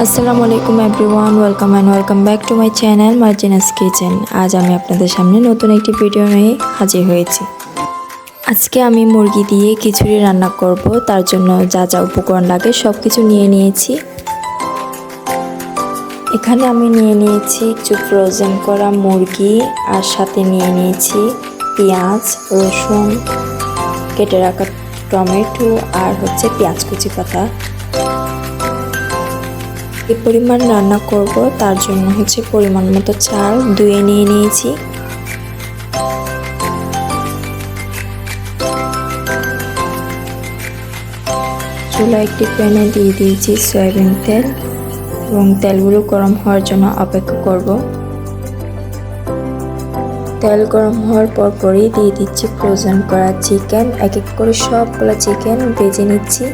আসসালামু আলাইকুম everyone, welcome back to my channel Marjina's kitchen. আজ আমি আপনাদের সামনে নতুন একটি ভিডিও নিয়ে হাজির হয়েছি। আজকে আমি মুরগি দিয়ে খিচুড়ি রান্না করব। তার জন্য যা যা উপকরণ লাগে সব কিছু নিয়ে নিয়েছি। এখানে আমি নিয়ে নিয়েছি কিছু ফ্রোজেন করা মুরগি, আর সাথে নিয়ে নিয়েছি পেঁয়াজ, রসুন, কেটে রাখা টমেটো, আর পেঁয়াজ কুচি পাতা। এই পরিমাণ রান্না করব, তার জন্য পরিমাণ মতো চাল ধুয়ে নিয়ে নিয়েছি। চুলা একটি প্যানে দিয়ে দিয়েছি সয়াবিন তেল, এবং তেলগুলো গরম হওয়ার জন্য অপেক্ষা করব। তেল গরম হওয়ার পরই দিয়ে দিচ্ছি ফ্রোজেন করা চিকেন। এক এক করে সবগুলো চিকেন ভেজে নিচ্ছি।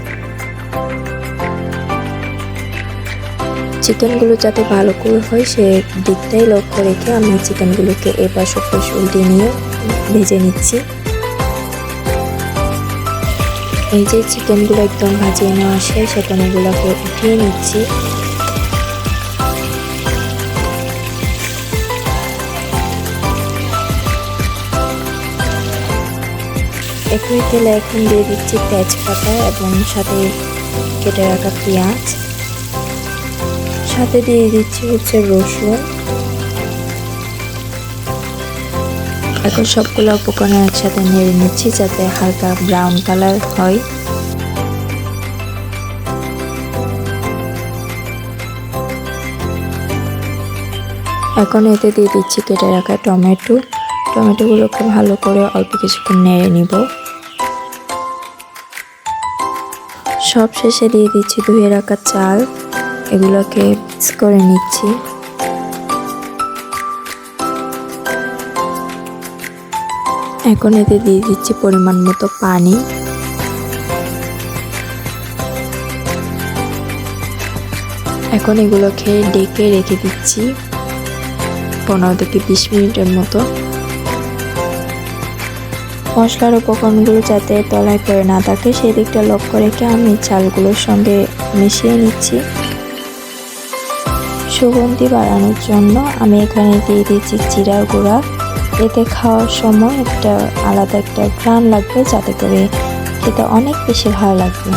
চিকেনগুলো যাতে ভালো করে হয় সে দিকটাই লক্ষ্য রেখে আমি চিকেনগুলোকে এপাশ ওপাশ উল্টে নিয়ে ভেজে নিচ্ছি। এই যে চিকেনগুলো একদম ভাজিয়ে নেওয়া শেষ, এখন এগুলোকে উঠিয়ে নিচ্ছি। একই তেলে এখন দিয়ে দিচ্ছি তেজপাতা এবং সাথে কেটে রাখা পেঁয়াজ, সাথে দিয়ে দিচ্ছি রসুন। এখন সবগুলো উপকরণ একসাথে নেড়ে নিচ্ছি যাতে হালকা ব্রাউন কালার হয়। এখন এতে দিয়ে দিচ্ছি কেটে রাখা টমেটোগুলোকে ভালো করে অল্প কিছুক্ষণ নেড়ে নিব। সব শেষে দিয়ে দিচ্ছি ধুয়ে রাখা চাল, এগুলোকে মিক্স করে নিচ্ছি। এখন এতে দিয়ে দিচ্ছি পরিমাণ মতো পানি। এখন এগুলোকে ডেকে রেখে দিচ্ছি 15 থেকে 20 মিনিটের মতো। মশলার উপকরণগুলো যাতে তলায় পড়ে না থাকে সেই দিকটা লক্ষ্য রেখে আমি চালগুলোর সঙ্গে মিশিয়ে নিচ্ছি। সুগন্ধি বাড়ানোর জন্য আমি এখানে দিয়ে দিচ্ছি জিরার গুঁড়া। এতে খাওয়ার সময় আলাদা একটা ঘ্রাণ লাগবে, যাতে করে খেতে অনেক বেশি ভালো লাগবে।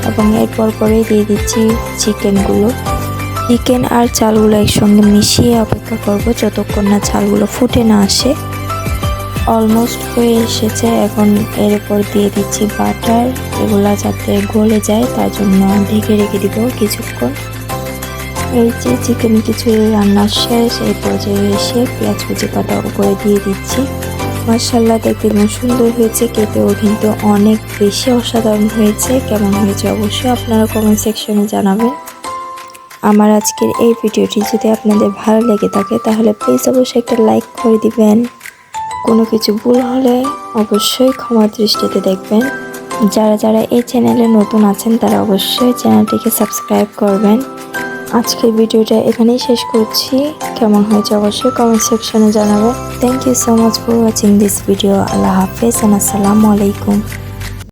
এবং এরপর দিয়ে দিচ্ছি চিকেন আর চালগুলো একসঙ্গে মিশিয়ে অপেক্ষা করব যতক্ষণ না চালগুলো ফুটে না আসে। অলমোস্ট হয়ে এসেছে। এখন এর উপর দিয়ে দিচ্ছি বাটার, এগুলা যাতে গলে যায় তার জন্য ঢেকে রেখে দিব কিছুক্ষণ। এই যে চিকেন খিচুড়ি রান্না শেষ, এই পর্যায়ে এসে পেঁয়াজ কুচি পাতা উপরে দিয়ে দিচ্ছি। মাশাআল্লাহ, দেখতে কেমন সুন্দর হয়েছে, খেতেও কিন্তু অনেক বেশি অসাধারণ হয়েছে। কেমন হয়েছে অবশ্যই আপনারা কমেন্ট সেকশনে জানাবেন। আমার আজকের এই ভিডিওটি যদি আপনাদের ভালো লেগে থাকে তাহলে প্লিজ অবশ্যই একটা লাইক করে দিবেন। কোনো কিছু ভুল হলে অবশ্যই ক্ষমা দৃষ্টিতে দেখবেন। যারা এই চ্যানেলে নতুন আছেন তারা অবশ্যই চ্যানেলটিকে সাবস্ক্রাইব করবেন। আজকের ভিডিওটা এখানেই শেষ করছি। কেমন হয়েছে অবশ্যই কমেন্ট সেকশনে জানাবেন। Thank you so much for watching this video. আল্লাহ হাফেজ, আসসালামু আলাইকুম।